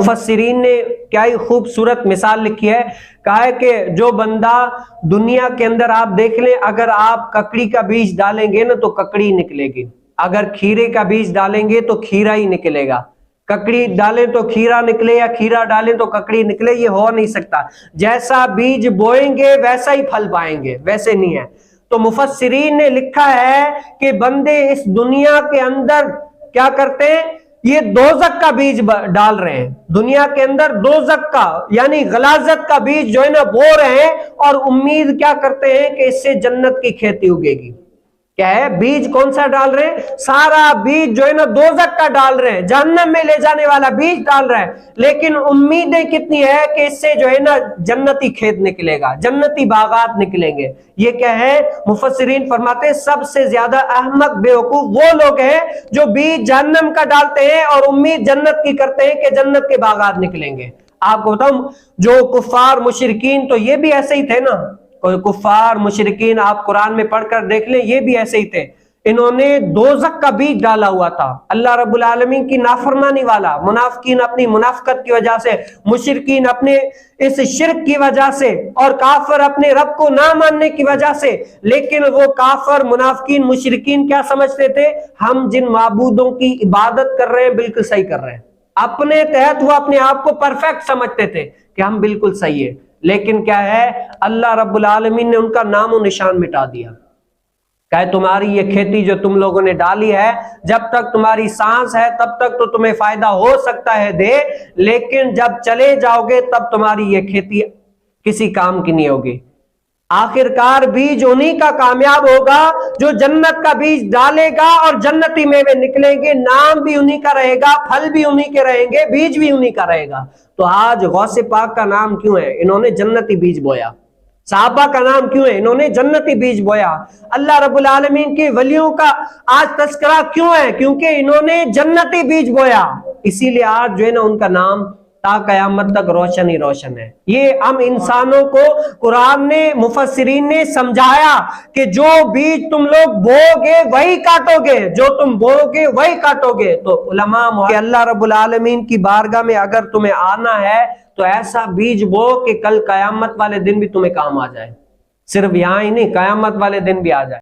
मुफस्सिरीन ने क्या ही खूबसूरत मिसाल लिखी है। कहा है कि जो बंदा दुनिया के अंदर आप देख लें, अगर आप ककड़ी का बीज डालेंगे ना तो ककड़ी निकलेगी, अगर खीरे का बीज डालेंगे तो खीरा ही निकलेगा, ककड़ी डालें तो खीरा निकले या खीरा डालें तो ककड़ी निकले, ये हो नहीं सकता। जैसा बीज बोएंगे वैसा ही फल पाएंगे, वैसे नहीं है। तो मुफस्सिरीन ने लिखा है कि बंदे इस दुनिया के अंदर क्या करते हैं, ये दोज़ख का बीज डाल रहे हैं, दुनिया के अंदर दोज़ख का यानी गलाजत का बीज जो है ना बो रहे हैं, और उम्मीद क्या करते हैं कि इससे जन्नत की खेती उगेगी। क्या है, बीज कौन सा डाल रहे हैं, सारा बीज जो है ना दोज़ख का डाल रहे हैं, जहन्नम में ले जाने वाला बीज डाल रहे हैं, लेकिन उम्मीदें कितनी है कि इससे जो है ना जन्नती खेत निकलेगा, जन्नती बागात निकलेंगे। ये क्या है, मुफस्सिरीन फरमाते हैं सबसे ज्यादा अहमक बेवकूफ वो लोग हैं जो बीज जहन्नम का डालते हैं और उम्मीद जन्नत की करते हैं कि जन्नत के बागात निकलेंगे। आपको बताऊं, जो कुफार मुशरिकीन तो ये भी ऐसे ही थे ना, कुफार मुशरिकीन आप कुरान में पढ़कर देख लें, ये भी ऐसे ही थे। इन्होंने दोज़ख का बीज डाला हुआ था, अल्लाह रब्बुल आलमीन की नाफरमानी वाला। मुनाफिकीन अपनी मुनाफिकत की वजह से, मुशरिकीन अपने इस शिर्क की वजह से, और काफिर अपने रब को ना मानने की वजह से। लेकिन वो काफिर मुनाफिकीन मुशरिकीन क्या समझते थे, हम जिन माबूदों की इबादत कर रहे हैं बिल्कुल सही कर रहे हैं, अपने तहत वो अपने आप को परफेक्ट समझते थे कि हम बिल्कुल सही है। लेकिन क्या है, अल्लाह रब्बुल आलमीन ने उनका नामो निशान मिटा दिया। कहे तुम्हारी ये खेती जो तुम लोगों ने डाली है, जब तक तुम्हारी सांस है तब तक तो तुम्हें फायदा हो सकता है दे, लेकिन जब चले जाओगे तब तुम्हारी ये खेती किसी काम की नहीं होगी। आखिरकार बीज उन्हीं का कामयाब होगा जो जन्नत का बीज डालेगा और जन्नती मेवे निकलेंगे, नाम भी उन्हीं का रहेगा, फल भी उन्हीं के रहेंगे, बीज भी उन्हीं का रहेगा। तो आज गौसे पाक का नाम क्यों है, इन्होंने जन्नती बीज बोया। साहबा का नाम क्यों है, इन्होंने जन्नती बीज बोया। अल्लाह रब्बुल आलमीन के वलियों का आज तस्करा क्यों है, क्योंकि इन्होंने जन्नती बीज बोया, इसीलिए आज जो है ना उनका नाम ता कयामत तक रोशन ही रोशन है। ये हम इंसानों को कुरान ने, मुफस्सिरीन ने समझाया कि जो बीज तुम लोग बोओगे वही काटोगे, जो तुम बोओगे वही काटोगे। तो उलमा कि अल्लाह रब्बुल आलमीन की बारगाह में अगर तुम्हें आना है तो ऐसा बीज बो कि कल कयामत वाले दिन भी तुम्हें काम आ जाए, सिर्फ यहां ही नहीं, कयामत वाले दिन भी आ जाए।